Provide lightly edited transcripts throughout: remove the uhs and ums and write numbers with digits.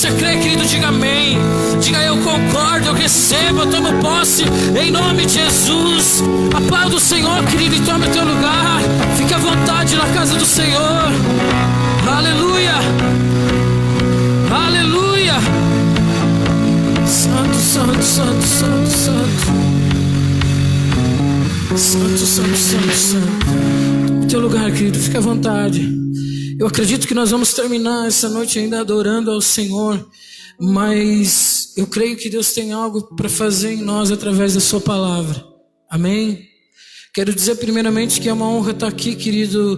você crê, querido, diga amém. Diga eu concordo, eu recebo, eu tomo posse, em nome de Jesus. Aplauda o Senhor, querido, e tome o teu lugar. Fique à vontade na casa do Senhor. Aleluia, aleluia. Santo, santo, santo, santo, santo. Santo, santo, santo, santo. Tome o teu lugar, querido, fique à vontade. Eu acredito que nós vamos terminar essa noite ainda adorando ao Senhor, mas eu creio que Deus tem algo para fazer em nós através da sua palavra. Amém? Quero dizer primeiramente que é uma honra estar aqui, querido,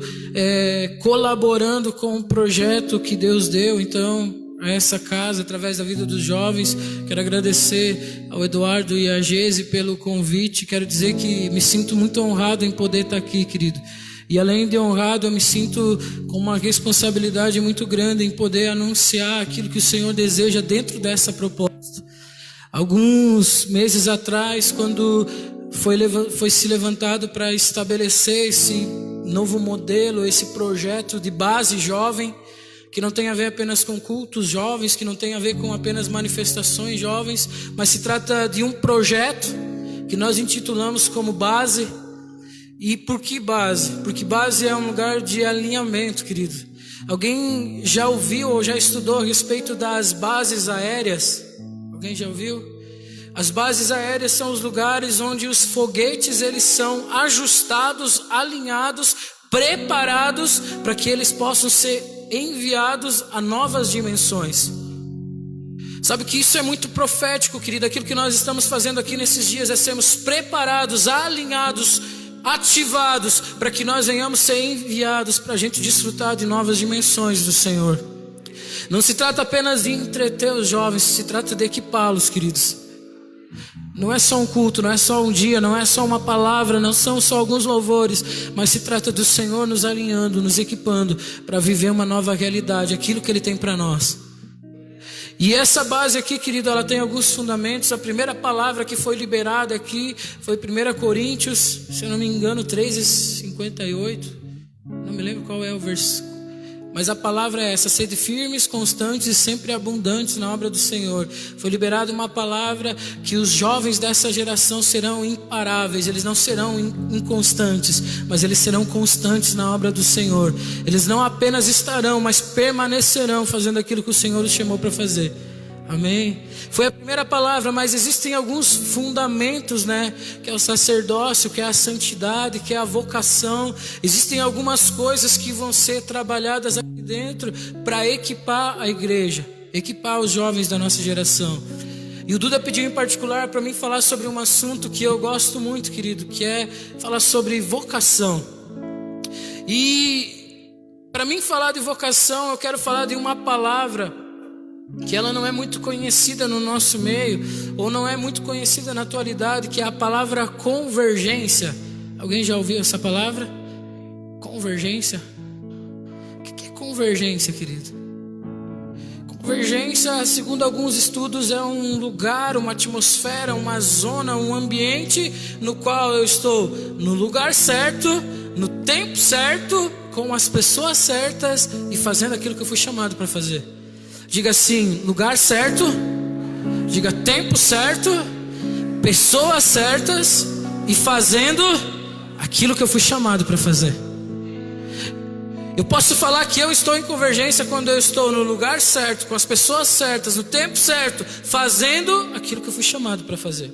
colaborando com o projeto que Deus deu, então, a essa casa, através da vida dos jovens. Quero agradecer ao Eduardo e à Geise pelo convite. Quero dizer que me sinto muito honrado em poder estar aqui, querido. E além de honrado, eu me sinto com uma responsabilidade muito grande em poder anunciar aquilo que o Senhor deseja dentro dessa proposta. Alguns meses atrás, quando foi se levantado para estabelecer esse novo modelo, esse projeto de base jovem, que não tem a ver apenas com cultos jovens, que não tem a ver com apenas manifestações jovens, mas se trata de um projeto que nós intitulamos como base. E por que base? Porque base é um lugar de alinhamento, querido. Alguém já ouviu ou já estudou a respeito das bases aéreas? Alguém já ouviu? As bases aéreas são os lugares onde os foguetes eles são ajustados, alinhados, preparados para que eles possam ser enviados a novas dimensões. Sabe que isso é muito profético, querido. Aquilo que nós estamos fazendo aqui nesses dias é sermos preparados, alinhados, ativados para que nós venhamos ser enviados para a gente desfrutar de novas dimensões do Senhor. Não se trata apenas de entreter os jovens, se trata de equipá-los, queridos. Não é só um culto, não é só um dia, não é só uma palavra, não são só alguns louvores, mas se trata do Senhor nos alinhando, nos equipando para viver uma nova realidade, aquilo que Ele tem para nós. E essa base aqui, querido, ela tem alguns fundamentos. A primeira palavra que foi liberada aqui foi 1 Coríntios, se eu não me engano, 3:58. Não me lembro qual é o versículo. Mas a palavra é essa: sede firmes, constantes e sempre abundantes na obra do Senhor. Foi liberada uma palavra que os jovens dessa geração serão imparáveis. Eles não serão inconstantes, mas eles serão constantes na obra do Senhor. Eles não apenas estarão, mas permanecerão fazendo aquilo que o Senhor os chamou para fazer. Amém? Foi a primeira palavra, mas existem alguns fundamentos, né? Que é o sacerdócio, que é a santidade, que é a vocação. Existem algumas coisas que vão ser trabalhadas aqui dentro para equipar a igreja, equipar os jovens da nossa geração. E o Duda pediu em particular para mim falar sobre um assunto que eu gosto muito, querido, que é falar sobre vocação. E para mim falar de vocação, eu quero falar de uma palavra que ela não é muito conhecida no nosso meio, ou não é muito conhecida na atualidade, que é a palavra convergência. Alguém já ouviu essa palavra? Convergência? O que é convergência, querido? Convergência, segundo alguns estudos, é um lugar, uma atmosfera, uma zona, um ambiente no qual eu estou no lugar certo, no tempo certo, com as pessoas certas e fazendo aquilo que eu fui chamado para fazer. Diga assim: lugar certo, diga tempo certo, pessoas certas e fazendo aquilo que eu fui chamado para fazer. Eu posso falar que eu estou em convergência quando eu estou no lugar certo, com as pessoas certas, no tempo certo, fazendo aquilo que eu fui chamado para fazer.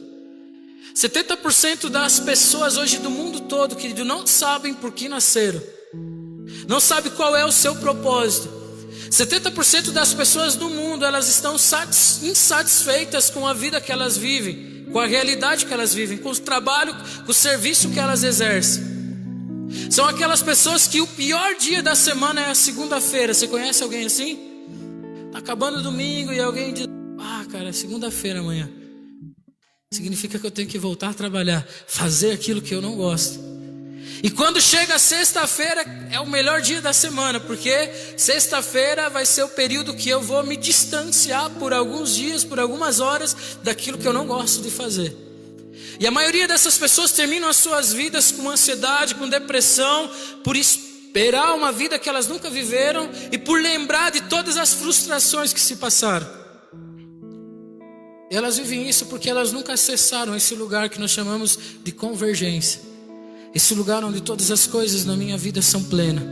70% das pessoas hoje do mundo todo, querido, não sabem por que nasceram, não sabem qual é o seu propósito. 70% das pessoas do mundo, elas estão insatisfeitas com a vida que elas vivem, com a realidade que elas vivem, com o trabalho, com o serviço que elas exercem. São aquelas pessoas que o pior dia da semana é a segunda-feira. Você conhece alguém assim? Tá acabando o domingo e alguém diz: cara, é segunda-feira amanhã. Significa que eu tenho que voltar a trabalhar, fazer aquilo que eu não gosto. E quando chega a sexta-feira é o melhor dia da semana, porque sexta-feira vai ser o período que eu vou me distanciar por alguns dias, por algumas horas, daquilo que eu não gosto de fazer. E a maioria dessas pessoas terminam as suas vidas com ansiedade, com depressão, por esperar uma vida que elas nunca viveram e por lembrar de todas as frustrações que se passaram. Elas vivem isso porque elas nunca acessaram esse lugar que nós chamamos de convergência. Esse lugar onde todas as coisas na minha vida são plenas.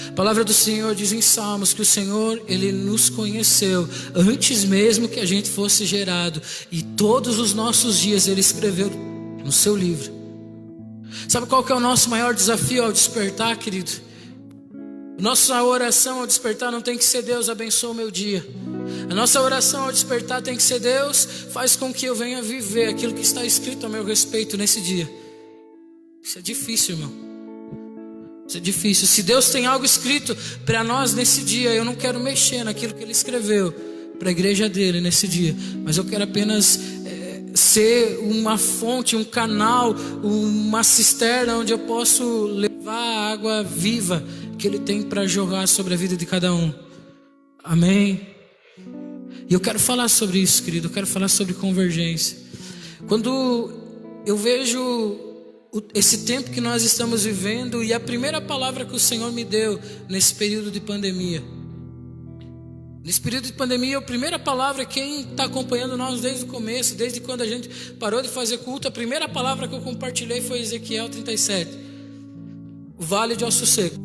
A palavra do Senhor diz em Salmos que o Senhor, Ele nos conheceu antes mesmo que a gente fosse gerado. E todos os nossos dias Ele escreveu no seu livro. Sabe qual que é o nosso maior desafio ao despertar, querido? Nossa oração ao despertar não tem que ser Deus abençoa o meu dia. A nossa oração ao despertar tem que ser Deus faz com que eu venha viver aquilo que está escrito a meu respeito nesse dia. Isso é difícil, irmão. Isso é difícil. Se Deus tem algo escrito para nós nesse dia, eu não quero mexer naquilo que Ele escreveu para a igreja dele nesse dia, mas eu quero apenas ser uma fonte, um canal, uma cisterna onde eu posso levar a água viva que Ele tem para jorrar sobre a vida de cada um. Amém? E eu quero falar sobre isso, querido. Eu quero falar sobre convergência. Quando eu vejo esse tempo que nós estamos vivendo, e a primeira palavra que o Senhor me deu nesse período de pandemia. Nesse período de pandemia, a primeira palavra, quem está acompanhando nós desde o começo, desde quando a gente parou de fazer culto, a primeira palavra que eu compartilhei foi Ezequiel 37. O vale de ossos secos.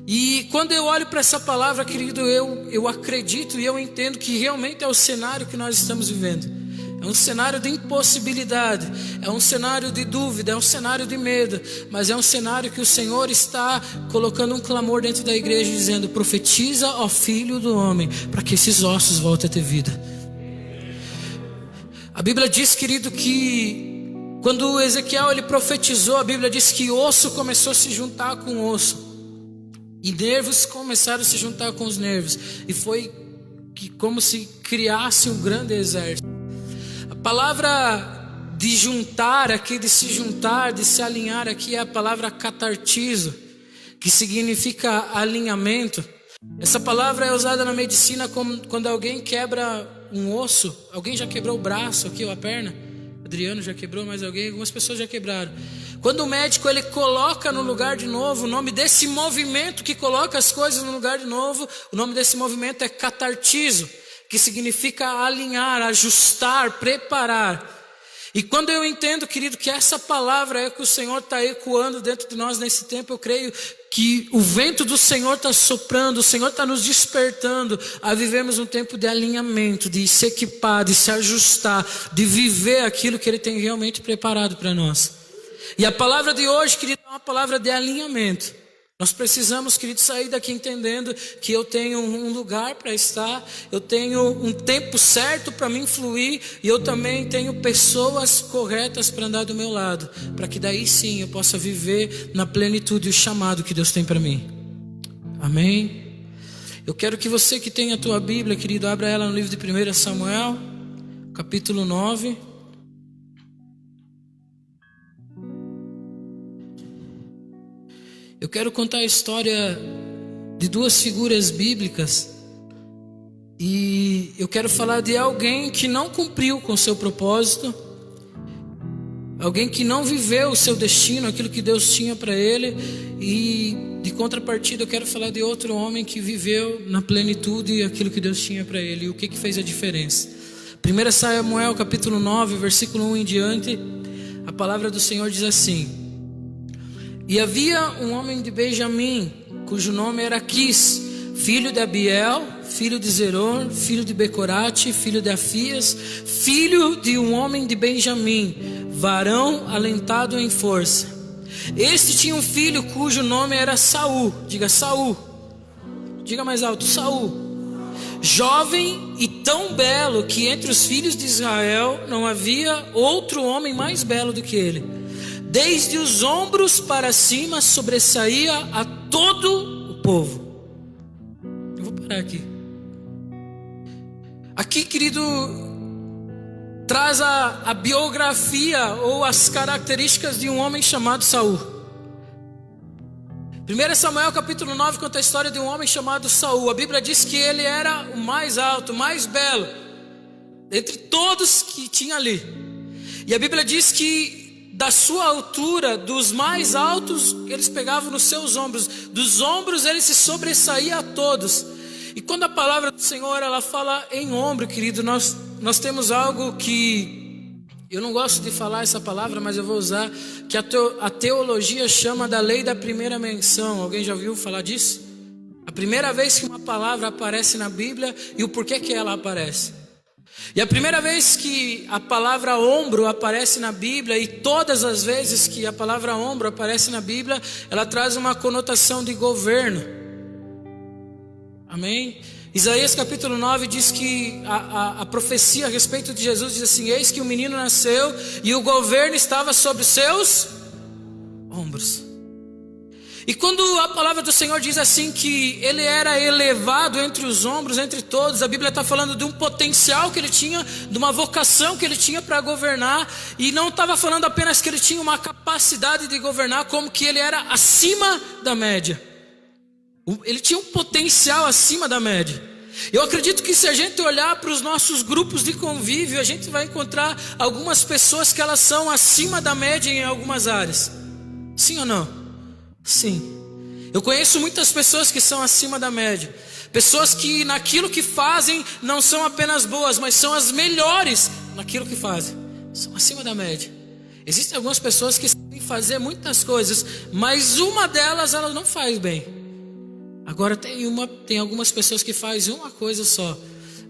E quando eu olho para essa palavra, querido, eu acredito e eu entendo que realmente é o cenário que nós estamos vivendo. É um cenário de impossibilidade, é um cenário de dúvida, é um cenário de medo, mas é um cenário que o Senhor está colocando um clamor dentro da igreja, dizendo: profetiza, ó filho do homem, para que esses ossos voltem a ter vida. A Bíblia diz, querido, que quando Ezequiel ele profetizou, a Bíblia diz que osso começou a se juntar com osso, e nervos começaram a se juntar com os nervos, e foi como se criasse um grande exército. A palavra de juntar aqui, de se juntar, de se alinhar aqui é a palavra catartizo, que significa alinhamento. Essa palavra é usada na medicina como quando alguém quebra um osso. Alguém já quebrou o braço aqui ou a perna? Adriano já quebrou, mas algumas pessoas já quebraram. Quando o médico ele coloca no lugar de novo, o nome desse movimento que coloca as coisas no lugar de novo, o nome desse movimento é catartizo, que significa alinhar, ajustar, preparar. E quando eu entendo, querido, que essa palavra é que o Senhor está ecoando dentro de nós nesse tempo, eu creio que o vento do Senhor está soprando, o Senhor está nos despertando a vivermos um tempo de alinhamento, de se equipar, de se ajustar, de viver aquilo que Ele tem realmente preparado para nós. E a palavra de hoje, querido, é uma palavra de alinhamento. Nós precisamos, querido, sair daqui entendendo que eu tenho um lugar para estar, eu tenho um tempo certo para me fluir, e eu também tenho pessoas corretas para andar do meu lado, para que daí sim eu possa viver na plenitude o chamado que Deus tem para mim. Amém? Eu quero que você que tem a tua Bíblia, querido, abra ela no livro de 1 Samuel, capítulo 9. Eu quero contar a história de duas figuras bíblicas, e eu quero falar de alguém que não cumpriu com o seu propósito, alguém que não viveu o seu destino, aquilo que Deus tinha para ele, e de contrapartida eu quero falar de outro homem que viveu na plenitude aquilo que Deus tinha para ele, e o que fez a diferença. 1 Samuel capítulo 9, versículo 1 em diante, a palavra do Senhor diz assim: e havia um homem de Benjamim, cujo nome era Quis, filho de Abiel, filho de Zeror, filho de Becorate, filho de Afias, filho de um homem de Benjamim, varão alentado em força. Este tinha um filho cujo nome era Saul. Diga Saul. Diga mais alto, Saul. Jovem e tão belo que entre os filhos de Israel não havia outro homem mais belo do que ele. Desde os ombros para cima sobressaía a todo o povo. Eu vou parar aqui. Aqui, querido, traz a biografia ou as características de um homem chamado Saul. 1 Samuel capítulo 9 conta a história de um homem chamado Saul. A Bíblia diz que ele era o mais alto, o mais belo entre todos que tinha ali. E a Bíblia diz que da sua altura, dos mais altos, eles pegavam nos seus ombros, dos ombros ele se sobressaía a todos. E quando a palavra do Senhor ela fala em ombro, querido, nós nós temos algo que eu não gosto de falar essa palavra, mas eu vou usar, que a teologia chama da lei da primeira menção. Alguém já ouviu falar disso? A primeira vez que uma palavra aparece na Bíblia e o porquê que ela aparece. E a primeira vez que a palavra ombro aparece na Bíblia, e todas as vezes que a palavra ombro aparece na Bíblia, ela traz uma conotação de governo. Amém? Isaías capítulo 9 diz que a profecia a respeito de Jesus diz assim: eis que o menino nasceu e o governo estava sobre os seus ombros. E quando a palavra do Senhor diz assim que ele era elevado entre os ombros, entre todos, a Bíblia está falando de um potencial que ele tinha, de uma vocação que ele tinha para governar, e não estava falando apenas que ele tinha uma capacidade de governar, como que ele era acima da média. Ele tinha um potencial acima da média. Eu acredito que se a gente olhar para os nossos grupos de convívio, a gente vai encontrar algumas pessoas que elas são acima da média em algumas áreas. Sim ou não? Sim. Eu conheço muitas pessoas que são acima da média. Pessoas que naquilo que fazem não são apenas boas, mas são as melhores naquilo que fazem. São acima da média. Existem algumas pessoas que sabem fazer muitas coisas, mas uma delas ela não faz bem. Agora tem algumas pessoas que fazem uma coisa só,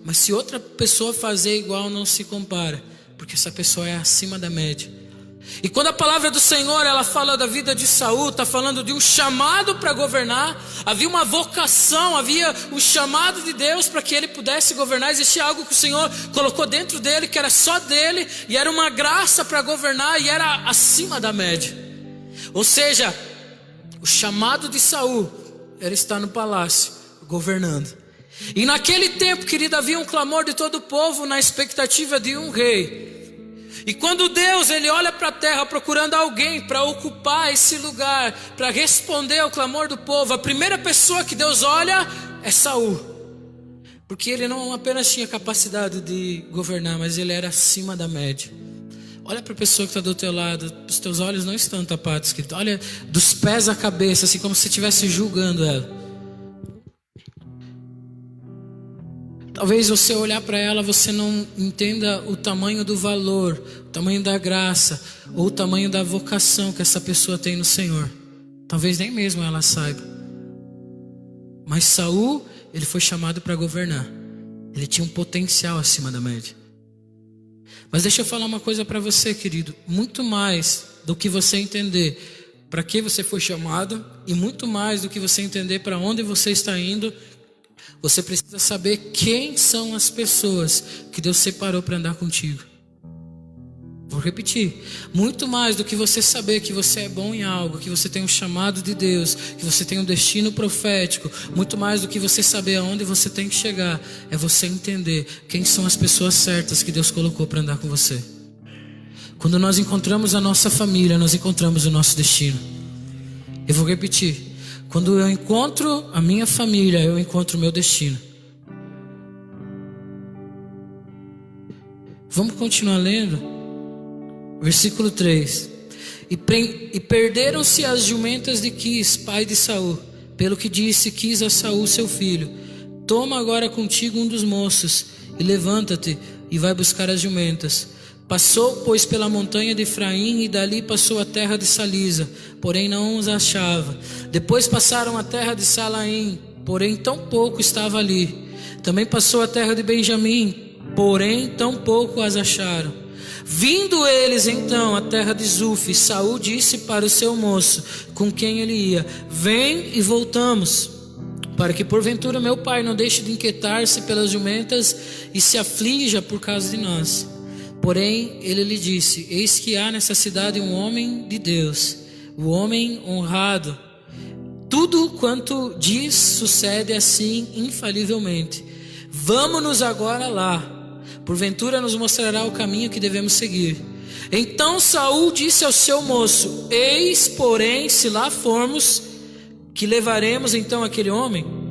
mas se outra pessoa fazer igual não se compara, porque essa pessoa é acima da média. E quando a palavra do Senhor ela fala da vida de Saul, está falando de um chamado para governar. Havia uma vocação, havia um chamado de Deus para que ele pudesse governar. Existia algo que o Senhor colocou dentro dele, que era só dele, e era uma graça para governar, e era acima da média. Ou seja, o chamado de Saul era estar no palácio, governando. E naquele tempo, querido, havia um clamor de todo o povo na expectativa de um rei. E quando Deus ele olha para a terra procurando alguém para ocupar esse lugar, para responder ao clamor do povo, a primeira pessoa que Deus olha é Saul. Porque ele não apenas tinha capacidade de governar, mas ele era acima da média. Olha para a pessoa que está do teu lado, os teus olhos não estão tapados, querido. Olha dos pés à cabeça, assim como se estivesse julgando ela. Talvez você olhar para ela, você não entenda o tamanho do valor, o tamanho da graça, ou o tamanho da vocação que essa pessoa tem no Senhor. Talvez nem mesmo ela saiba. Mas Saul, ele foi chamado para governar. Ele tinha um potencial acima da média. Mas deixa eu falar uma coisa para você, querido. Muito mais do que você entender para que você foi chamado, e muito mais do que você entender para onde você está indo, você precisa saber quem são as pessoas que Deus separou para andar contigo. Vou repetir. Muito mais do que você saber que você é bom em algo, que você tem um chamado de Deus, que você tem um destino profético, muito mais do que você saber aonde você tem que chegar, é você entender quem são as pessoas certas que Deus colocou para andar com você. Quando nós encontramos a nossa família, nós encontramos o nosso destino. Eu vou repetir. Quando eu encontro a minha família, eu encontro o meu destino. Vamos continuar lendo? Versículo 3. E perderam-se as jumentas de Quis, pai de Saul, pelo que disse Quis a Saul seu filho: toma agora contigo um dos moços, e levanta-te, e vai buscar as jumentas. Passou, pois, pela montanha de Efraim, e dali passou a terra de Salisa, porém não os achava. Depois passaram a terra de Salaim, porém tão pouco estava ali. Também passou a terra de Benjamim, porém tão pouco as acharam. Vindo eles então à terra de Zuf, Saul disse para o seu moço, com quem ele ia: vem e voltamos, para que porventura meu pai não deixe de inquietar-se pelas jumentas e se aflija por causa de nós. Porém ele lhe disse: eis que há nessa cidade um homem de Deus, o homem honrado. Tudo quanto diz sucede assim infalivelmente. Vamos-nos agora lá, porventura nos mostrará o caminho que devemos seguir. Então Saul disse ao seu moço: eis, porém, se lá formos, que levaremos então aquele homem?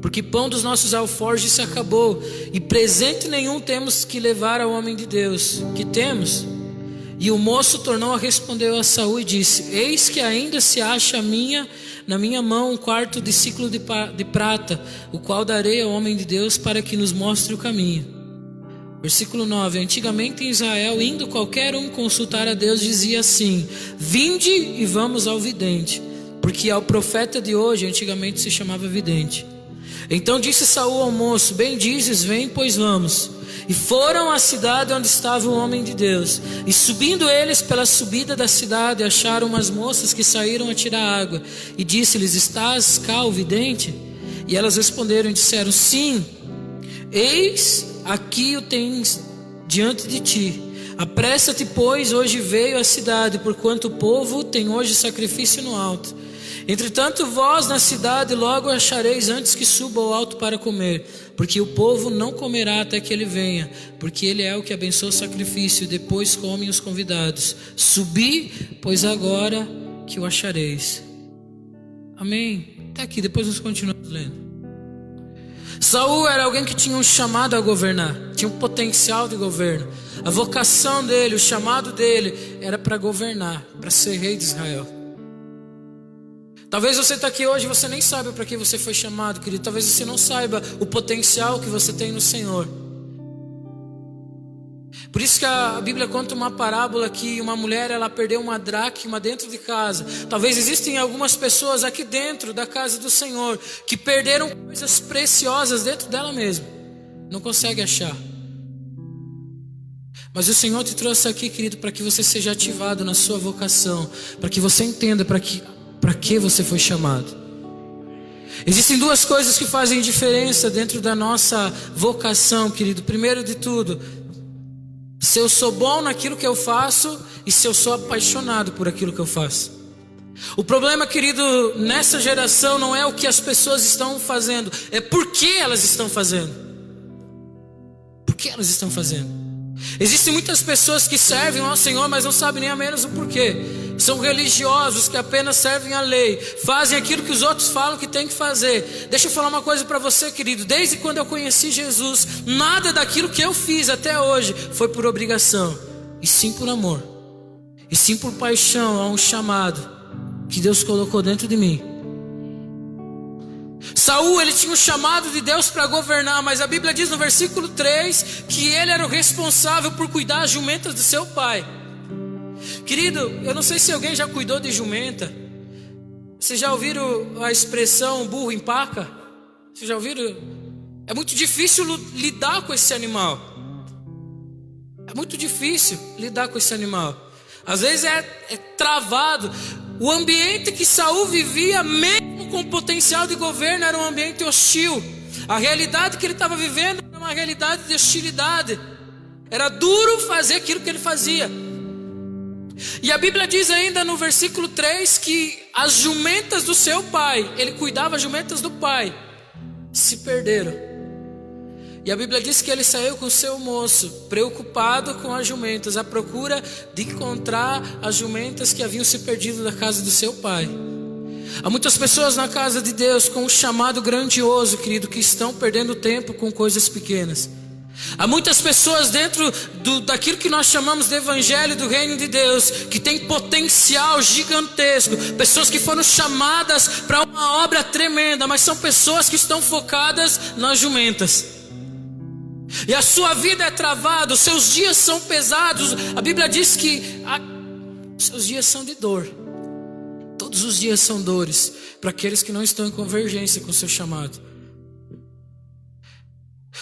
Porque pão dos nossos alforjes se acabou, e presente nenhum temos que levar ao homem de Deus. Que temos? E o moço tornou a responder a Saul e disse: eis que ainda se acha na minha mão um quarto de ciclo de prata, o qual darei ao homem de Deus para que nos mostre o caminho. Versículo 9: antigamente em Israel, indo qualquer um consultar a Deus, dizia assim: vinde e vamos ao vidente, porque ao profeta de hoje antigamente se chamava vidente. Então disse Saul ao moço: bem dizes, vem, pois vamos. E foram à cidade onde estava o homem de Deus. E subindo eles pela subida da cidade, acharam umas moças que saíram a tirar água. E disse-lhes: estás cá o vidente? E elas responderam e disseram: sim. Eis aqui o tens diante de ti. Apressa-te, pois, hoje veio à cidade, porquanto o povo tem hoje sacrifício no alto. Entretanto, vós na cidade logo achareis antes que suba ao alto para comer, porque o povo não comerá até que ele venha, porque ele é o que abençoa o sacrifício, e depois comem os convidados. Subi, pois agora que o achareis. Amém. Até aqui, depois nós continuamos lendo. Saul era alguém que tinha um chamado a governar, tinha um potencial de governo. A vocação dele, o chamado dele era para governar, para ser rei de Israel. Talvez você está aqui hoje e você nem saiba para que você foi chamado, querido. Talvez você não saiba o potencial que você tem no Senhor. Por isso que a Bíblia conta uma parábola que uma mulher, ela perdeu uma dracma dentro de casa. Talvez existem algumas pessoas aqui dentro da casa do Senhor que perderam coisas preciosas dentro dela mesma. Não consegue achar. Mas o Senhor te trouxe aqui, querido, para que você seja ativado na sua vocação, para que você entenda para que você foi chamado. Existem duas coisas que fazem diferença dentro da nossa vocação, querido. Primeiro de tudo, se eu sou bom naquilo que eu faço e se eu sou apaixonado por aquilo que eu faço. O problema, querido, nessa geração não é o que as pessoas estão fazendo, é por que elas estão fazendo. Por que elas estão fazendo? Existem muitas pessoas que servem ao Senhor, mas não sabem nem ao menos o porquê. São religiosos que apenas servem a lei, fazem aquilo que os outros falam que tem que fazer. Deixa eu falar uma coisa para você, querido. Desde quando eu conheci Jesus, nada daquilo que eu fiz até hoje foi por obrigação, e sim por amor, e sim por paixão a um chamado que Deus colocou dentro de mim. Saul, ele tinha um chamado de Deus para governar, mas a Bíblia diz no versículo 3 que ele era o responsável por cuidar das jumentas do seu pai. Querido, eu não sei se alguém já cuidou de jumenta. Vocês já ouviram a expressão burro em paca? Vocês já ouviram? É muito difícil lidar com esse animal. É muito difícil lidar com esse animal. Às vezes é travado. O ambiente que Saul vivia, mesmo com potencial de governo, era um ambiente hostil. A realidade que ele estava vivendo era uma realidade de hostilidade. Era duro fazer aquilo que ele fazia. E a Bíblia diz ainda no versículo 3 que as jumentas do seu pai, ele cuidava das jumentas do pai, se perderam. E a Bíblia diz que ele saiu com o seu moço, preocupado com as jumentas, à procura de encontrar as jumentas que haviam se perdido da casa do seu pai. Há muitas pessoas na casa de Deus com um chamado grandioso, querido, que estão perdendo tempo com coisas pequenas. Há muitas pessoas dentro daquilo que nós chamamos de evangelho do reino de Deus, que tem potencial gigantesco, pessoas que foram chamadas para uma obra tremenda, mas são pessoas que estão focadas nas jumentas. E a sua vida é travada, os seus dias são pesados. A Bíblia diz que os seus dias são de dor. Todos os dias são dores para aqueles que não estão em convergência com o seu chamado.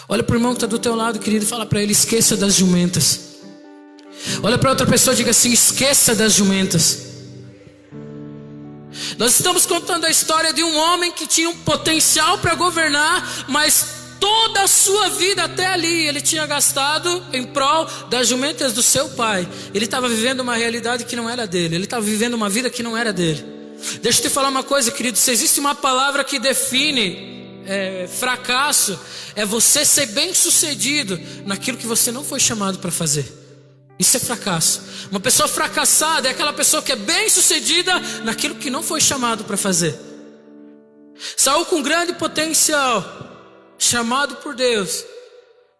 Olha para o irmão que está do teu lado, querido, e fala para ele: esqueça das jumentas. Olha para outra pessoa e diga assim: esqueça das jumentas. Nós estamos contando a história de um homem que tinha um potencial para governar, mas toda a sua vida até ali ele tinha gastado em prol das jumentas do seu pai. Ele estava vivendo uma realidade que não era dele. Ele estava vivendo uma vida que não era dele. Deixa eu te falar uma coisa, querido. Se existe uma palavra que define fracasso, é você ser bem sucedido naquilo que você não foi chamado para fazer. Isso é fracasso. Uma pessoa fracassada é aquela pessoa que é bem sucedida naquilo que não foi chamado para fazer. Saul, com grande potencial, chamado por Deus,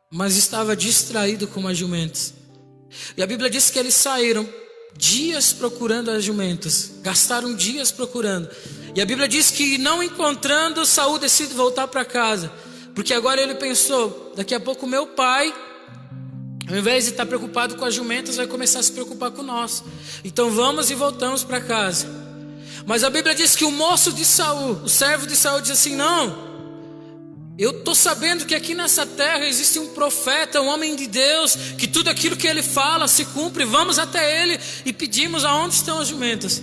mas estava distraído com as jumentas. E a Bíblia diz que eles saíram dias procurando as jumentas, gastaram dias procurando. E a Bíblia diz que, não encontrando, Saul decide voltar para casa, porque agora ele pensou: daqui a pouco meu pai Ao invés de estar preocupado com as jumentas, vai começar a se preocupar com nós. Então vamos e voltamos para casa. Mas a Bíblia diz que o moço de Saul, o servo de Saul, diz assim: não, eu estou sabendo que aqui nessa terra existe um profeta, um homem de Deus, que tudo aquilo que ele fala se cumpre. Vamos até ele e pedimos aonde estão as jumentas.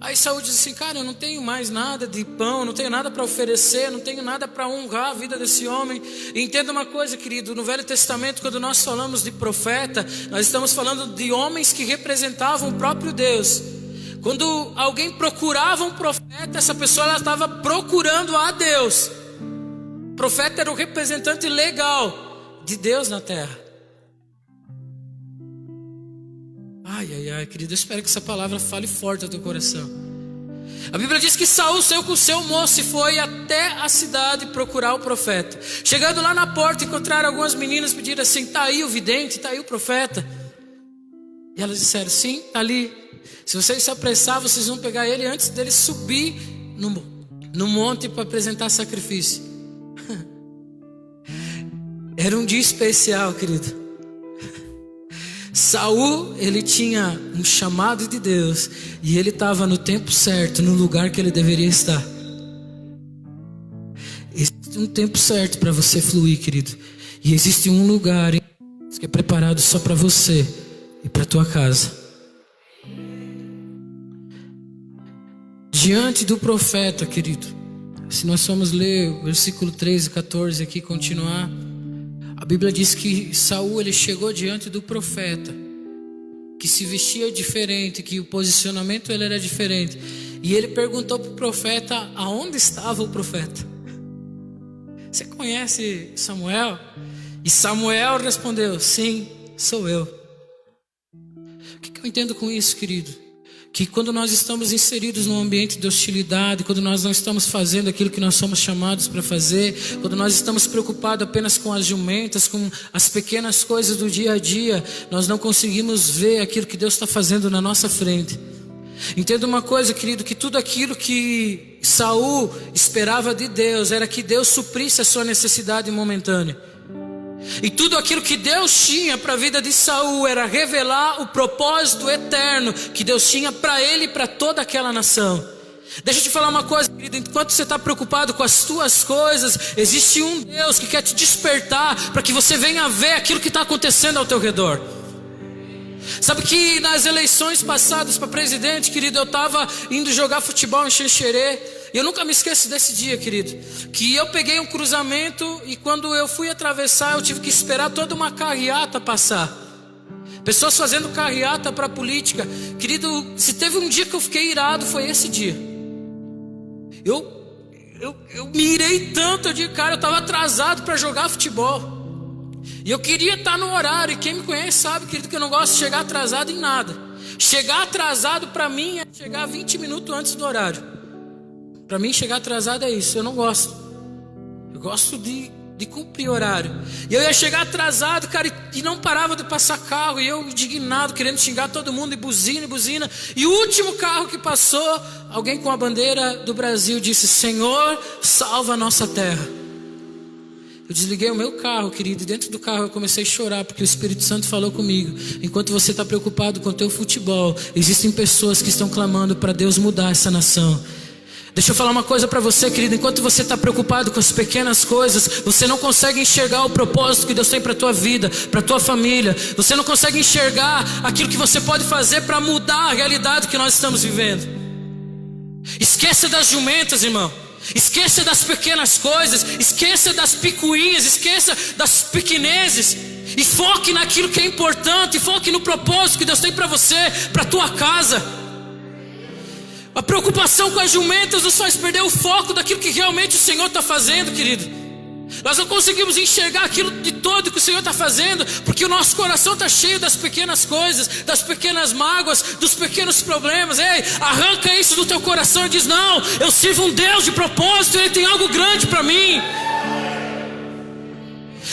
Aí Saul diz assim: cara, eu não tenho mais nada de pão, não tenho nada para oferecer, não tenho nada para honrar a vida desse homem. E entenda uma coisa, querido, no Velho Testamento, quando nós falamos de profeta, nós estamos falando de homens que representavam o próprio Deus. Quando alguém procurava um profeta, essa pessoa ela estava procurando a Deus. O profeta era o representante legal de Deus na terra. Ai, querido, eu espero que essa palavra fale forte ao teu coração. A Bíblia diz que Saul saiu com o seu moço e foi até a cidade procurar o profeta. Chegando lá na porta, encontraram algumas meninas, pediram assim: está aí o vidente, está aí o profeta? E elas disseram: sim, está ali. Se vocês se apressar, vocês vão pegar ele antes dele subir no monte para apresentar sacrifício. Era um dia especial, querido. Saul, ele tinha um chamado de Deus e ele estava no tempo certo, no lugar que ele deveria estar. Existe um tempo certo para você fluir, querido, e existe um lugar que é preparado só para você e para tua casa. Diante do profeta, querido, se nós formos ler o versículo 13 e 14 aqui, continuar, a Bíblia diz que Saul, ele chegou diante do profeta, que se vestia diferente, que o posicionamento ele era diferente, e ele perguntou para o profeta aonde estava o profeta. Você conhece Samuel? E Samuel respondeu: sim, sou eu. O que eu entendo com isso, querido? Que quando nós estamos inseridos num ambiente de hostilidade, quando nós não estamos fazendo aquilo que nós somos chamados para fazer, quando nós estamos preocupados apenas com as jumentas, com as pequenas coisas do dia a dia, nós não conseguimos ver aquilo que Deus está fazendo na nossa frente. Entenda uma coisa, querido, que tudo aquilo que Saul esperava de Deus era que Deus suprisse a sua necessidade momentânea. E tudo aquilo que Deus tinha para a vida de Saul era revelar o propósito eterno que Deus tinha para ele e para toda aquela nação. Deixa eu te falar uma coisa, querido, enquanto você está preocupado com as tuas coisas, existe um Deus que quer te despertar para que você venha ver aquilo que está acontecendo ao teu redor. Sabe que nas eleições passadas para presidente, querido, eu estava indo jogar futebol em Xanxerê. E eu nunca me esqueço desse dia, querido, que eu peguei um cruzamento e quando eu fui atravessar, eu tive que esperar toda uma carreata passar. Pessoas fazendo carreata para a política. Querido, se teve um dia que eu fiquei irado, foi esse dia. Eu me irei tanto, eu digo, cara, eu estava atrasado para jogar futebol. E eu queria estar no horário, e quem me conhece sabe, querido, que eu não gosto de chegar atrasado em nada. Chegar atrasado para mim é chegar 20 minutos antes do horário. Para mim chegar atrasado é isso, eu não gosto. Eu gosto de cumprir horário. E eu ia chegar atrasado, cara, e não parava de passar carro. E eu indignado, querendo xingar todo mundo, e buzina. E o último carro que passou, alguém com a bandeira do Brasil disse: Senhor, salva a nossa terra. Eu desliguei o meu carro, querido, e dentro do carro eu comecei a chorar, porque o Espírito Santo falou comigo: enquanto você está preocupado com o teu futebol, existem pessoas que estão clamando para Deus mudar essa nação. Deixa eu falar uma coisa para você, querido. Enquanto você está preocupado com as pequenas coisas, você não consegue enxergar o propósito que Deus tem para a tua vida, para a tua família. Você não consegue enxergar aquilo que você pode fazer para mudar a realidade que nós estamos vivendo. Esqueça das jumentas, irmão. Esqueça das pequenas coisas. Esqueça das picuinhas. Esqueça das pequenezes. E foque naquilo que é importante. Foque no propósito que Deus tem para você, para a tua casa. A preocupação com as jumentas nos faz perder o foco daquilo que realmente o Senhor está fazendo, querido. Nós não conseguimos enxergar aquilo de todo que o Senhor está fazendo, porque o nosso coração está cheio das pequenas coisas, das pequenas mágoas, dos pequenos problemas. Ei, arranca isso do teu coração e diz: não, eu sirvo um Deus de propósito, Ele tem algo grande para mim.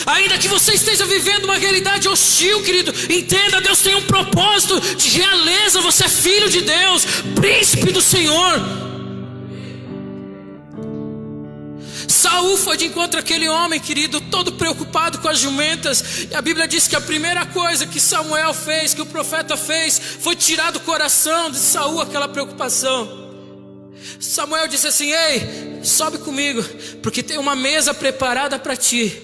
Ainda que você esteja vivendo uma realidade hostil, querido, entenda, Deus tem um propósito de realeza. Você é filho de Deus, príncipe do Senhor. Saul foi de encontro àquele homem, querido, todo preocupado com as jumentas. E a Bíblia diz que a primeira coisa que Samuel fez, que o profeta fez, foi tirar do coração de Saul aquela preocupação. Samuel disse assim: ei, sobe comigo, porque tem uma mesa preparada para ti.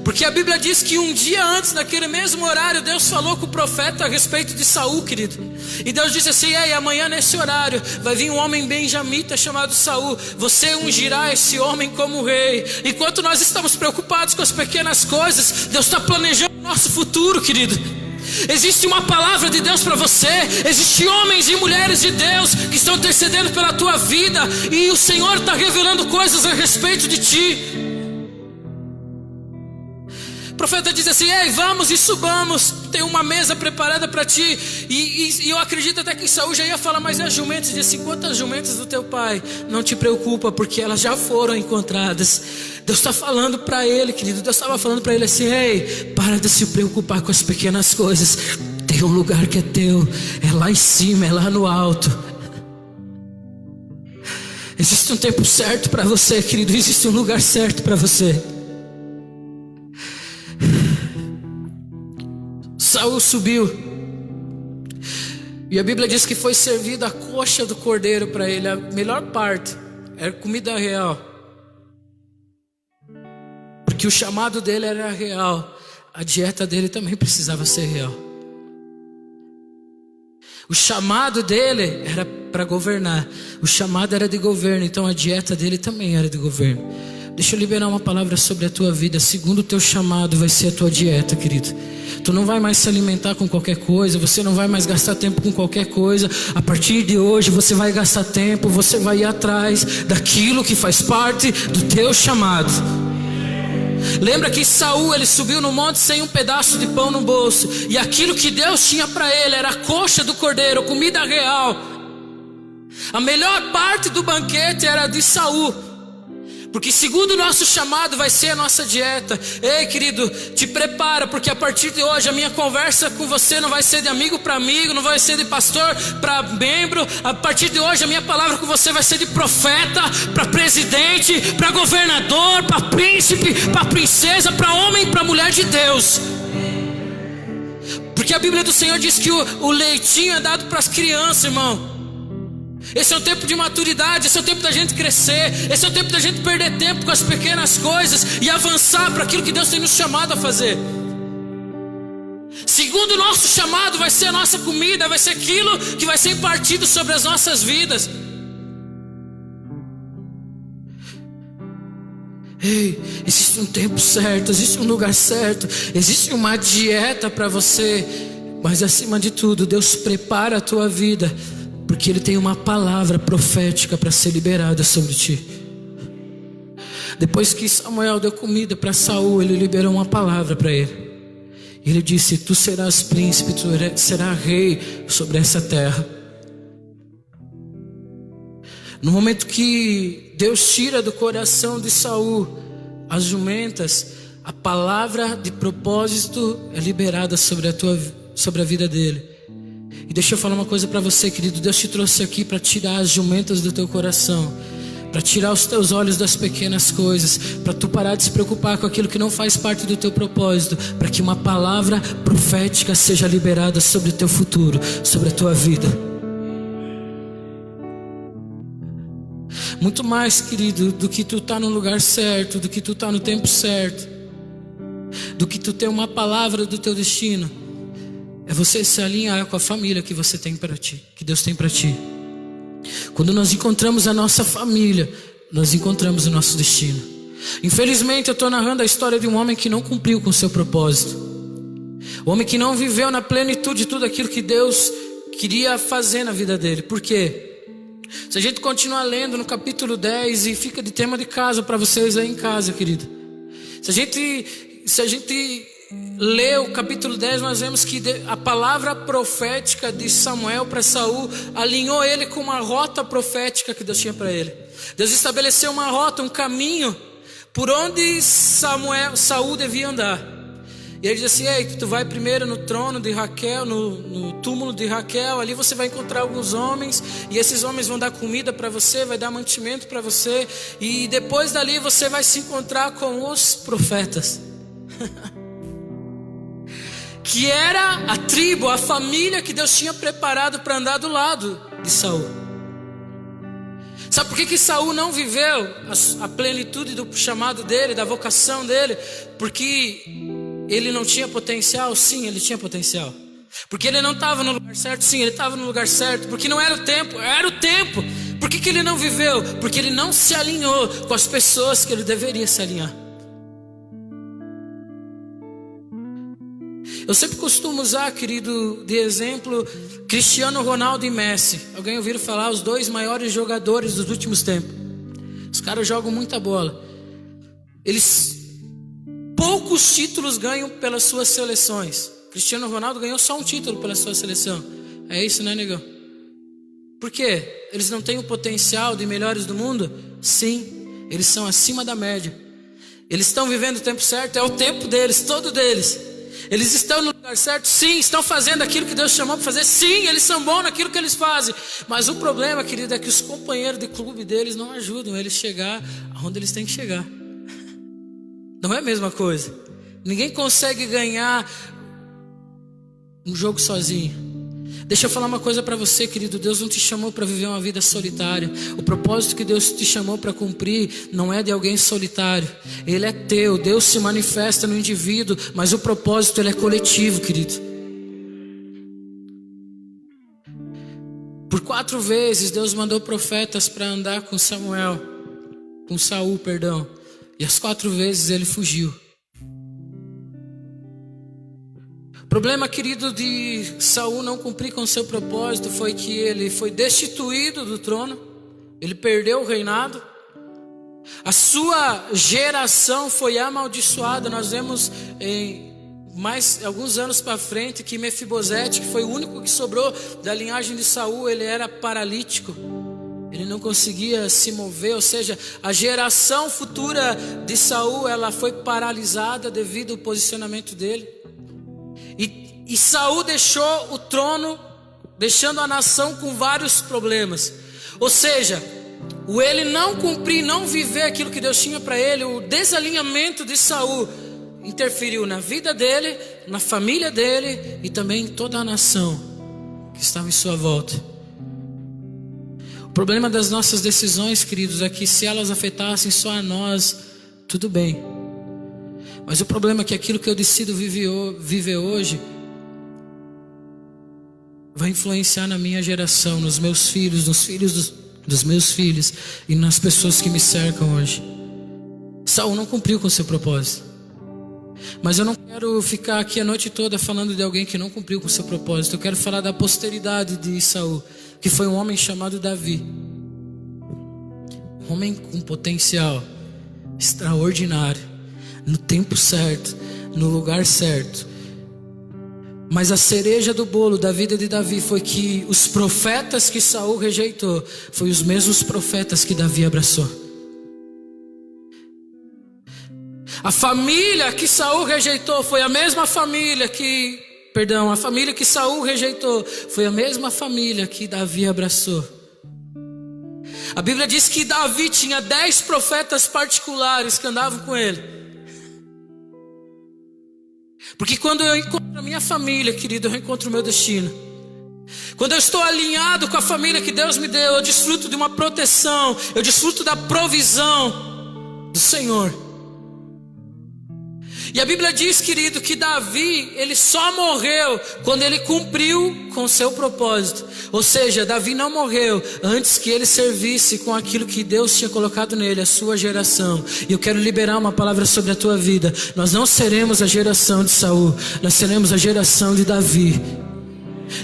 Porque a Bíblia diz que um dia antes, naquele mesmo horário, Deus falou com o profeta a respeito de Saul, querido. E Deus disse assim: ei, amanhã nesse horário vai vir um homem benjamita chamado Saul. Você ungirá esse homem como rei. Enquanto nós estamos preocupados com as pequenas coisas, Deus está planejando o nosso futuro, querido. Existe uma palavra de Deus para você. Existem homens e mulheres de Deus que estão intercedendo pela tua vida, e o Senhor está revelando coisas a respeito de ti. O profeta diz assim: ei, vamos e subamos, tem uma mesa preparada para ti. E eu acredito até que Saul já ia falar: mas as jumentas, diz assim: quantas jumentas do teu pai? Não te preocupa, porque elas já foram encontradas. Deus está falando para ele, querido. Deus estava falando para ele assim: ei, para de se preocupar com as pequenas coisas. Tem um lugar que é teu, é lá em cima, é lá no alto. Existe um tempo certo para você, querido. Existe um lugar certo para você. Saul subiu, e a Bíblia diz que foi servida a coxa do cordeiro para ele. A melhor parte era comida real, porque o chamado dele era real. A dieta dele também precisava ser real. O chamado dele era para governar, o chamado era de governo, então a dieta dele também era de governo. Deixa eu liberar uma palavra sobre a tua vida. Segundo o teu chamado vai ser a tua dieta, querido. Tu não vai mais se alimentar com qualquer coisa. Você não vai mais gastar tempo com qualquer coisa. A partir de hoje você vai gastar tempo, você vai ir atrás daquilo que faz parte do teu chamado. Lembra que Saul, ele subiu no monte sem um pedaço de pão no bolso, e aquilo que Deus tinha para ele era a coxa do cordeiro, comida real. A melhor parte do banquete era de Saul, porque segundo o nosso chamado vai ser a nossa dieta. Ei, querido, te prepara, porque a partir de hoje a minha conversa com você não vai ser de amigo para amigo, não vai ser de pastor para membro. A partir de hoje a minha palavra com você vai ser de profeta para presidente, para governador, para príncipe, para princesa, para homem, para mulher de Deus. Porque a Bíblia do Senhor diz que o leitinho é dado para as crianças, irmão. Esse é o tempo de maturidade, esse é o tempo da gente crescer, esse é o tempo da gente perder tempo com as pequenas coisas e avançar para aquilo que Deus tem nos chamado a fazer. Segundo o nosso chamado vai ser a nossa comida, vai ser aquilo que vai ser impartido sobre as nossas vidas. Ei, existe um tempo certo, existe um lugar certo, existe uma dieta para você. Mas acima de tudo, Deus prepara a tua vida, porque Ele tem uma palavra profética para ser liberada sobre ti. Depois que Samuel deu comida para Saul, ele liberou uma palavra para ele. Ele disse: tu serás príncipe, tu serás rei sobre essa terra. No momento que Deus tira do coração de Saul as jumentas, a palavra de propósito é liberada sobre a vida dele. E deixa eu falar uma coisa para você, querido. Deus te trouxe aqui para tirar as jumentas do teu coração, para tirar os teus olhos das pequenas coisas, para tu parar de se preocupar com aquilo que não faz parte do teu propósito, para que uma palavra profética seja liberada sobre o teu futuro, sobre a tua vida. Muito mais, querido, do que tu tá no lugar certo, do que tu tá no tempo certo, do que tu ter uma palavra do teu destino, é você se alinhar com a família que você tem para ti, que Deus tem para ti. Quando nós encontramos a nossa família, nós encontramos o nosso destino. Infelizmente eu estou narrando a história de um homem que não cumpriu com o seu propósito. O homem que não viveu na plenitude de tudo aquilo que Deus queria fazer na vida dele. Por quê? Se a gente continuar lendo no capítulo 10, e fica de tema de casa para vocês aí em casa, querido. Se a gente lê o capítulo 10, nós vemos que a palavra profética de Samuel para Saul alinhou ele com uma rota profética que Deus tinha para ele. Deus estabeleceu uma rota, um caminho por onde Saul devia andar. E ele diz assim: ei, tu vai primeiro no trono de Raquel, no túmulo de Raquel. Ali você vai encontrar alguns homens, e esses homens vão dar comida para você, vai dar mantimento para você. E depois dali você vai se encontrar com os profetas. Que era a tribo, a família que Deus tinha preparado para andar do lado de Saul. Sabe por que Saul não viveu a plenitude do chamado dele, da vocação dele? Porque ele não tinha potencial? Sim, ele tinha potencial. Porque ele não estava no lugar certo? Sim, ele estava no lugar certo. Porque não era o tempo? Era o tempo. Por que ele não viveu? Porque ele não se alinhou com as pessoas que ele deveria se alinhar. Eu sempre costumo usar, querido, de exemplo, Cristiano Ronaldo e Messi. Alguém ouviu falar? Os dois maiores jogadores dos últimos tempos. Os caras jogam muita bola. Poucos títulos ganham pelas suas seleções. Cristiano Ronaldo ganhou só um título pela sua seleção. É isso, né, negão? Por quê? Eles não têm o potencial de melhores do mundo? Sim, eles são acima da média. Eles estão vivendo o tempo certo? É o tempo deles, todo deles. Eles estão no lugar certo? Sim. Estão fazendo aquilo que Deus chamou para fazer? Sim. Eles são bons naquilo que eles fazem. Mas o problema, querido, é que os companheiros de clube deles não ajudam eles a chegar aonde eles têm que chegar. Não é a mesma coisa. Ninguém consegue ganhar um jogo sozinho. Deixa eu falar uma coisa para você, querido. Deus não te chamou para viver uma vida solitária. O propósito que Deus te chamou para cumprir não é de alguém solitário. Ele é teu. Deus se manifesta no indivíduo, mas o propósito ele é coletivo, querido. Por 4 vezes Deus mandou profetas para andar com Saul, perdão. E as 4 vezes ele fugiu. O problema, querido, de Saul não cumprir com seu propósito foi que ele foi destituído do trono. Ele perdeu o reinado. A sua geração foi amaldiçoada. Nós vemos em alguns anos para frente que Mefibosete, que foi o único que sobrou da linhagem de Saul, ele era paralítico. Ele não conseguia se mover, ou seja, a geração futura de Saul, ela foi paralisada devido ao posicionamento dele. E Saul deixou o trono, deixando a nação com vários problemas. Ou seja, o ele não cumprir, não viver aquilo que Deus tinha para ele, o desalinhamento de Saul interferiu na vida dele, na família dele e também em toda a nação que estava em sua volta. O problema das nossas decisões, queridos, é que se elas afetassem só a nós, tudo bem. Mas o problema é que aquilo que eu decido viver hoje vai influenciar na minha geração, nos meus filhos, nos filhos dos meus filhos e nas pessoas que me cercam hoje. Saul não cumpriu com seu propósito. Mas eu não quero ficar aqui a noite toda falando de alguém que não cumpriu com seu propósito. Eu quero falar da posteridade de Saul, que foi um homem chamado Davi. Um homem com potencial extraordinário, no tempo certo, no lugar certo. Mas a cereja do bolo da vida de Davi foi que os profetas que Saul rejeitou foi os mesmos profetas que Davi abraçou. A família que Saul rejeitou foi a mesma família a família que Saul rejeitou foi a mesma família que Davi abraçou. A Bíblia diz que Davi tinha 10 profetas particulares que andavam com ele. Porque quando eu encontro a minha família, querido, eu encontro o meu destino. Quando eu estou alinhado com a família que Deus me deu, eu desfruto de uma proteção, eu desfruto da provisão do Senhor. E a Bíblia diz, querido, que Davi, ele só morreu quando ele cumpriu com o seu propósito. Ou seja, Davi não morreu antes que ele servisse com aquilo que Deus tinha colocado nele, a sua geração. E eu quero liberar uma palavra sobre a tua vida. Nós não seremos a geração de Saul, nós seremos a geração de Davi.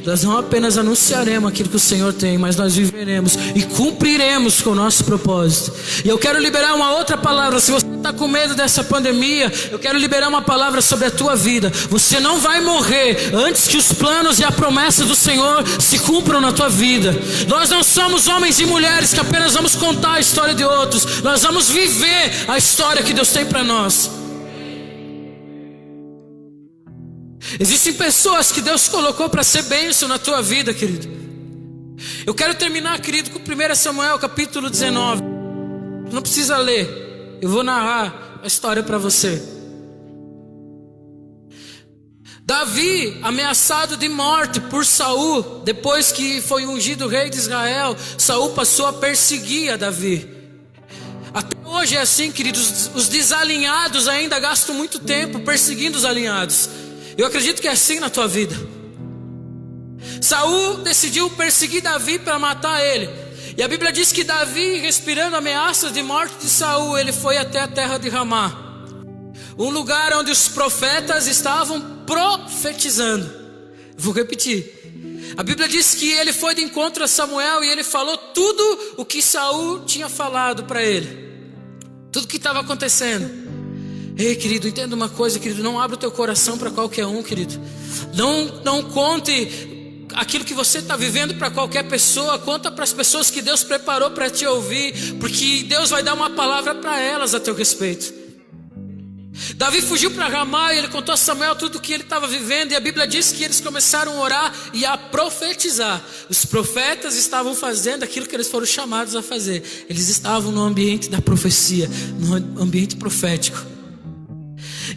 Nós não apenas anunciaremos aquilo que o Senhor tem, mas nós viveremos e cumpriremos com o nosso propósito. E eu quero liberar uma outra palavra. Se você está com medo dessa pandemia, eu quero liberar uma palavra sobre a tua vida. Você não vai morrer antes que os planos e a promessa do Senhor se cumpram na tua vida. Nós não somos homens e mulheres que apenas vamos contar a história de outros. Nós vamos viver a história que Deus tem para nós. Existem pessoas que Deus colocou para ser bênção na tua vida, querido. Eu quero terminar, querido, com 1 Samuel capítulo 19. Não precisa ler, eu vou narrar a história para você. Davi, ameaçado de morte por Saul, depois que foi ungido rei de Israel, Saul passou a perseguir a Davi. Até hoje é assim, queridos, os desalinhados ainda gastam muito tempo perseguindo os alinhados. Eu acredito que é assim na tua vida. Saul decidiu perseguir Davi para matar ele. E a Bíblia diz que Davi, respirando ameaças de morte de Saul, ele foi até a terra de Ramá, um lugar onde os profetas estavam profetizando. Vou repetir. A Bíblia diz que ele foi de encontro a Samuel e ele falou tudo o que Saul tinha falado para ele. Tudo o que estava acontecendo. Ei, querido, entenda uma coisa, querido. Não abra o teu coração para qualquer um, querido. Não conte aquilo que você está vivendo para qualquer pessoa. Conta para as pessoas que Deus preparou para te ouvir, porque Deus vai dar uma palavra para elas a teu respeito. Davi fugiu para Ramá e ele contou a Samuel tudo o que ele estava vivendo. E a Bíblia diz que eles começaram a orar e a profetizar. Os profetas estavam fazendo aquilo que eles foram chamados a fazer. Eles estavam no ambiente da profecia, no ambiente profético.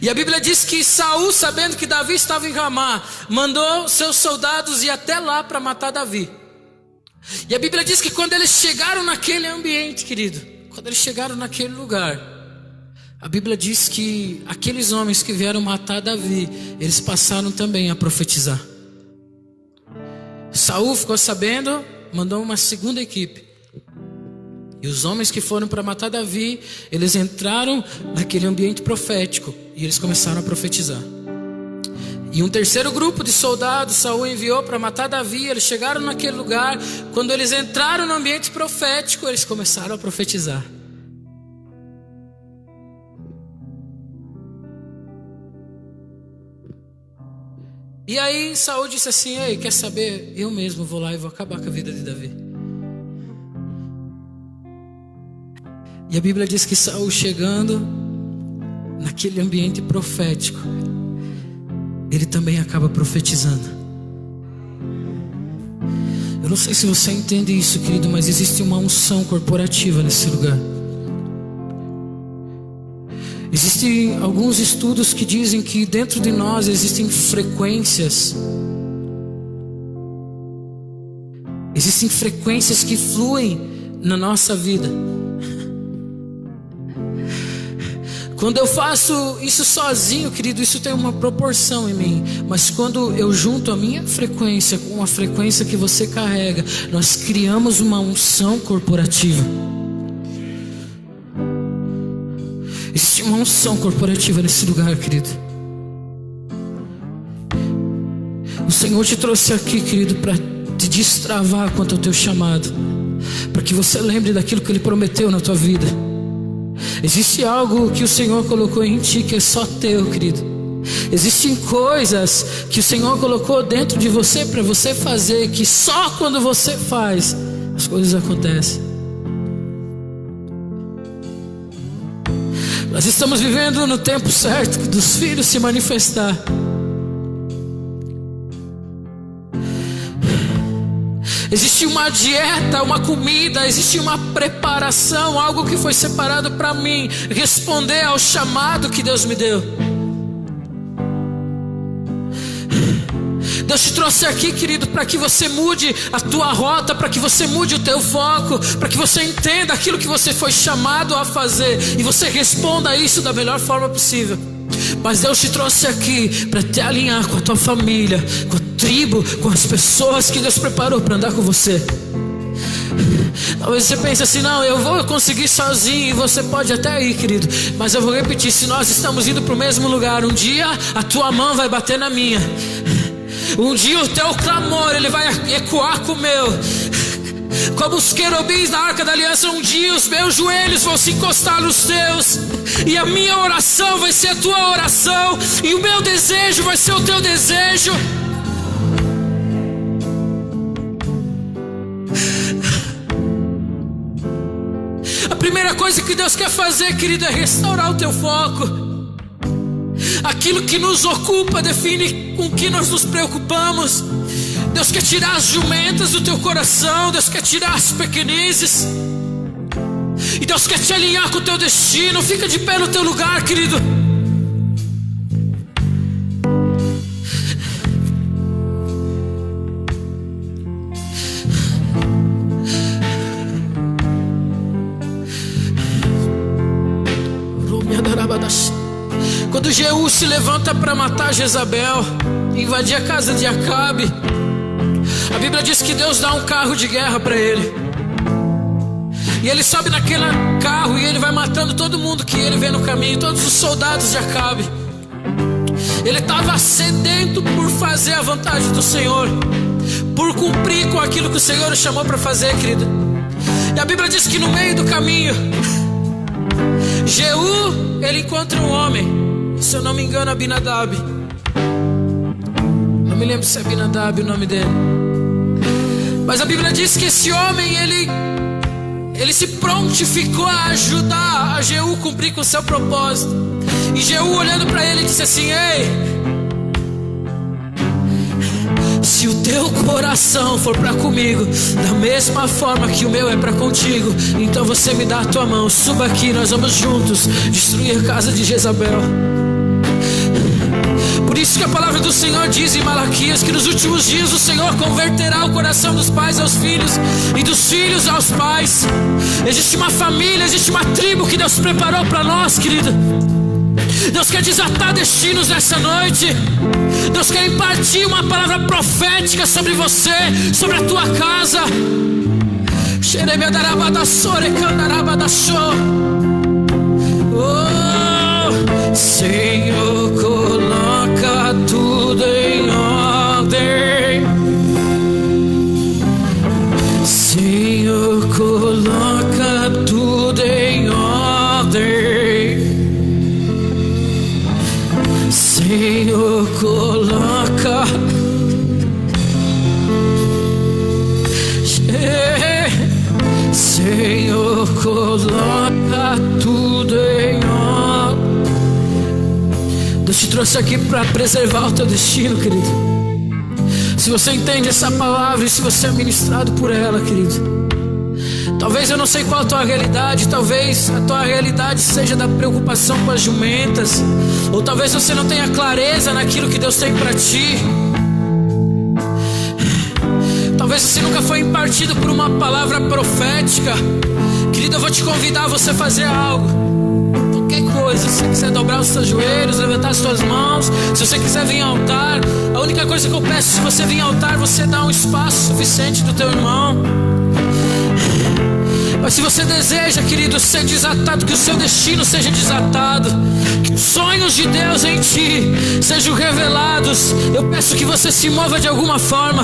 E a Bíblia diz que Saul, sabendo que Davi estava em Ramá, mandou seus soldados ir até lá para matar Davi. E a Bíblia diz que quando eles chegaram naquele ambiente, querido, quando eles chegaram naquele lugar, a Bíblia diz que aqueles homens que vieram matar Davi, eles passaram também a profetizar. Saul ficou sabendo, mandou uma segunda equipe. E os homens que foram para matar Davi, eles entraram naquele ambiente profético e eles começaram a profetizar. E um terceiro grupo de soldados Saul enviou para matar Davi. Eles chegaram naquele lugar. Quando eles entraram no ambiente profético, eles começaram a profetizar. E aí Saul disse assim: ei, quer saber? Eu mesmo vou lá e vou acabar com a vida de Davi. E a Bíblia diz que Saul, chegando naquele ambiente profético, ele também acaba profetizando. Eu não sei se você entende isso, querido, mas existe uma unção corporativa nesse lugar. Existem alguns estudos que dizem que dentro de nós existem frequências. Existem frequências que fluem na nossa vida. Quando eu faço isso sozinho, querido, isso tem uma proporção em mim. Mas quando eu junto a minha frequência com a frequência que você carrega, nós criamos uma unção corporativa. Existe uma unção corporativa nesse lugar, querido. O Senhor te trouxe aqui, querido, para te destravar quanto ao teu chamado, para que você lembre daquilo que Ele prometeu na tua vida. Existe algo que o Senhor colocou em ti que é só teu, querido. Existem coisas que o Senhor colocou dentro de você para você fazer, que só quando você faz as coisas acontecem. Nós estamos vivendo no tempo certo dos filhos se manifestar. Existe uma dieta, uma comida, existe uma preparação, algo que foi separado para mim responder ao chamado que Deus me deu. Deus te trouxe aqui, querido, para que você mude a tua rota, para que você mude o teu foco, para que você entenda aquilo que você foi chamado a fazer e você responda a isso da melhor forma possível. Mas Deus te trouxe aqui para te alinhar com a tua família, com a tribo, com as pessoas que Deus preparou para andar com você. Talvez você pense assim: não, eu vou conseguir sozinho. E você pode até ir, querido, mas eu vou repetir: se nós estamos indo para o mesmo lugar, um dia a tua mão vai bater na minha. Um dia o teu clamor, ele vai ecoar com o meu. Como os querubins na Arca da Aliança, um dia os meus joelhos vão se encostar nos teus. E a minha oração vai ser a tua oração. E o meu desejo vai ser o teu desejo. A primeira coisa que Deus quer fazer, querido, é restaurar o teu foco. Aquilo que nos ocupa define com que nós nos preocupamos. Deus quer tirar as jumentas do teu coração. Deus quer tirar as pequenezes. E Deus quer te alinhar com o teu destino. Fica de pé no teu lugar, querido. Quando Jeú se levanta para matar Jezabel, invadir a casa de Acabe, a Bíblia diz que Deus dá um carro de guerra para ele. E ele sobe naquele carro e ele vai matando todo mundo que ele vê no caminho, todos os soldados de Acabe. Ele estava sedento por fazer a vontade do Senhor, por cumprir com aquilo que o Senhor o chamou para fazer, querido. E a Bíblia diz que no meio do caminho, Jeú, ele encontra um homem, se eu não me engano, Abinadab. Não me lembro se é Abinadab o nome dele. Mas a Bíblia diz que esse homem, ele se prontificou a ajudar a Jeú cumprir com o seu propósito. E Jeú, olhando para ele, disse assim: ei, se o teu coração for para comigo, da mesma forma que o meu é para contigo, então você me dá a tua mão, suba aqui, nós vamos juntos destruir a casa de Jezabel. Por isso que a palavra do Senhor diz em Malaquias que nos últimos dias o Senhor converterá o coração dos pais aos filhos e dos filhos aos pais. Existe uma família, existe uma tribo que Deus preparou para nós, querido. Deus quer desatar destinos nessa noite. Deus quer impartir uma palavra profética sobre você, sobre a tua casa. Oh, Senhor, coloca tudo em ordem. Senhor, coloca tudo em ordem. Senhor, coloca. Senhor, coloca tudo em ordem. Deus te trouxe aqui para preservar o teu destino, querido. Se você entende essa palavra e se você é ministrado por ela, querido, talvez eu não sei qual a tua realidade, talvez a tua realidade seja da preocupação com as jumentas, ou talvez você não tenha clareza naquilo que Deus tem para ti. Talvez você nunca foi impartido por uma palavra profética. Querido, eu vou te convidar a você fazer algo. Qualquer coisa, se você quiser dobrar os seus joelhos, levantar as suas mãos, se você quiser vir ao altar, a única coisa que eu peço, se você vir ao altar, você dá um espaço suficiente do teu irmão. Mas se você deseja, querido, ser desatado, que o seu destino seja desatado, que os sonhos de Deus em ti sejam revelados, eu peço que você se mova de alguma forma.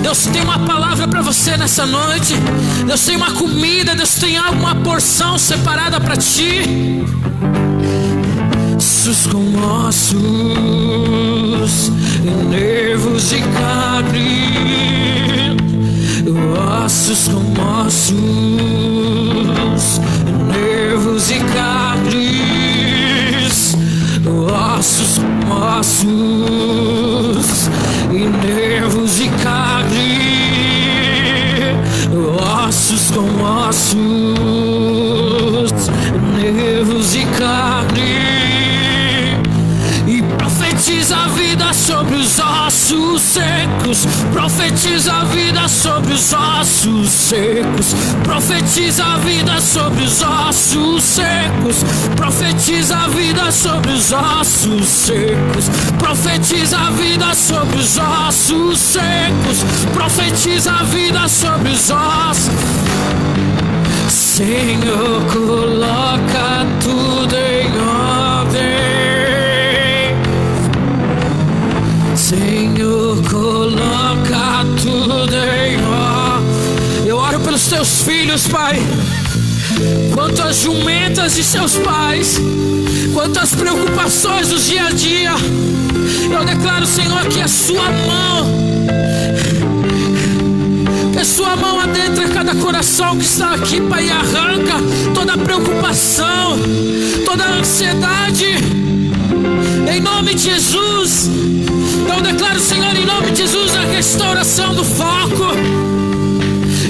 Deus tem uma palavra para você nessa noite. Deus tem uma comida, Deus tem alguma porção separada para ti. Ossos com ossos, nervos e carne. Ossos com ossos, nervos e carnes. Ossos com ossos e nervos e carne. Ossos com ossos, nervos e carne. E profetiza a vida sobre os ossos secos. Profetiza a vida sobre os ossos secos. Profetiza a vida sobre os ossos secos. Profetiza a vida sobre os ossos secos. Profetiza a vida sobre os ossos secos. Profetiza a vida sobre os ossos. Senhor, coloca tudo em ordem. Senhor, coloca tudo em ordem. Eu oro pelos teus filhos, Pai. Quanto às jumentas de seus pais, quanto às preocupações do dia a dia, eu declaro, Senhor, que a sua mão adentra cada coração que está aqui, Pai, e arranca toda a preocupação, toda a ansiedade. Em nome de Jesus, eu declaro, Senhor, em nome de Jesus, a restauração do foco.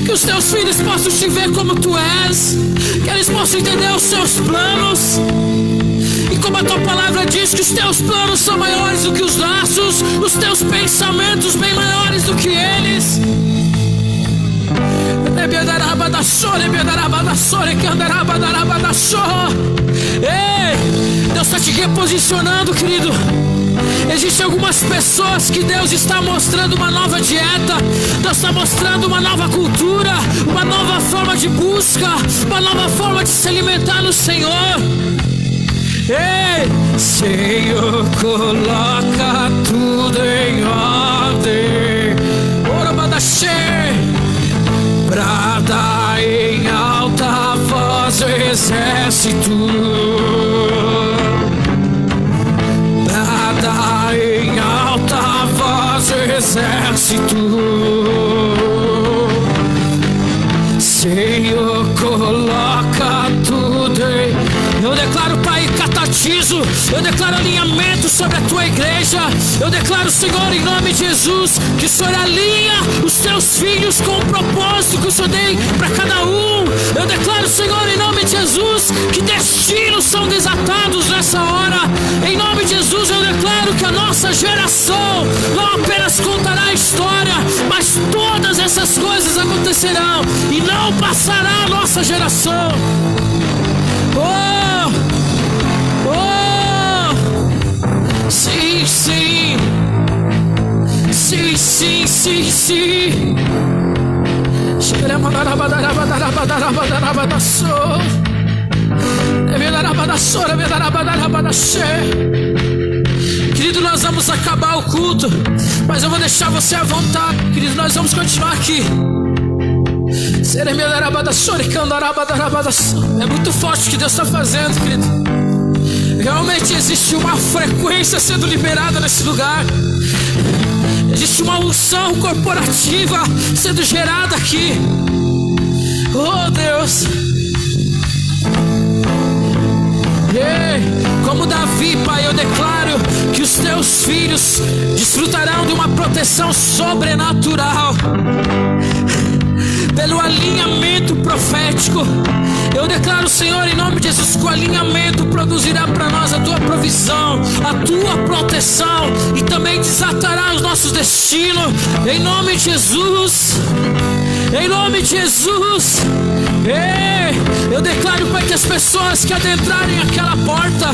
Que os teus filhos possam te ver como tu és, que eles possam entender os seus planos. E como a tua palavra diz que os teus planos são maiores do que os nossos, os teus pensamentos bem maiores do que eles. Ei, Deus está te reposicionando, querido. Existem algumas pessoas que Deus está mostrando uma nova dieta, Deus está mostrando uma nova cultura, uma nova forma de busca, uma nova forma de se alimentar no Senhor. Ei, Senhor, coloca tudo em ordem. Ora, Badaxê, brada em alta voz o exército. Brada em alta voz o exército. Senhor, coloca tudo em... Eu declaro, Pai, catatizo. Eu declaro alinhamento sobre a tua igreja. Eu declaro, Senhor, em nome de Jesus, que o Senhor alinha os teus filhos com o propósito que o Senhor tem para cada um. Eu declaro, Senhor, em nome de Jesus, que destinos são desatados nessa hora. Em nome de Jesus, eu declaro que a nossa geração não apenas contará a história, mas todas essas coisas acontecerão e não passará a nossa geração. Oh, oh, sim, sim, sim, sim, sim, sim. Querido, nós vamos acabar o culto, mas eu vou deixar você à vontade. Querido, nós vamos continuar aqui. É muito forte o que Deus está fazendo, querido. Realmente existe uma frequência sendo liberada nesse lugar. Existe uma unção corporativa sendo gerada aqui. Oh, Deus. Como Davi, Pai, eu declaro que os teus filhos desfrutarão de uma proteção sobrenatural pelo alinhamento profético. Eu declaro, Senhor, em nome de Jesus, que o alinhamento produzirá para nós a tua provisão, a tua proteção, e também desatará os nossos destinos. Em nome de Jesus. Em nome de Jesus. Eu declaro, Pai, que as pessoas que adentrarem aquela porta,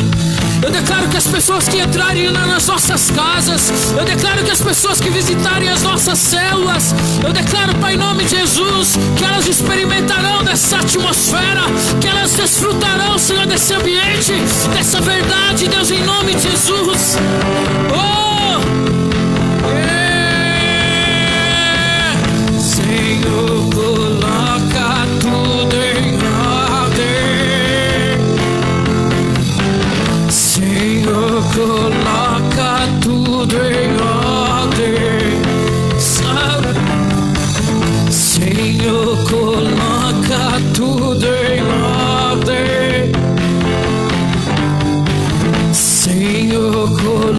eu declaro que as pessoas que entrarem nas nossas casas, eu declaro que as pessoas que visitarem as nossas células, eu declaro, Pai, em nome de Jesus, que elas experimentarão dessa atmosfera, que elas desfrutarão, Senhor, desse ambiente, dessa verdade, Deus, em nome de Jesus. Senhor, coloca tudo em ordem. Senhor, coloca tudo em ordem. Senhor, coloca tudo em ordem. Senhor, coloca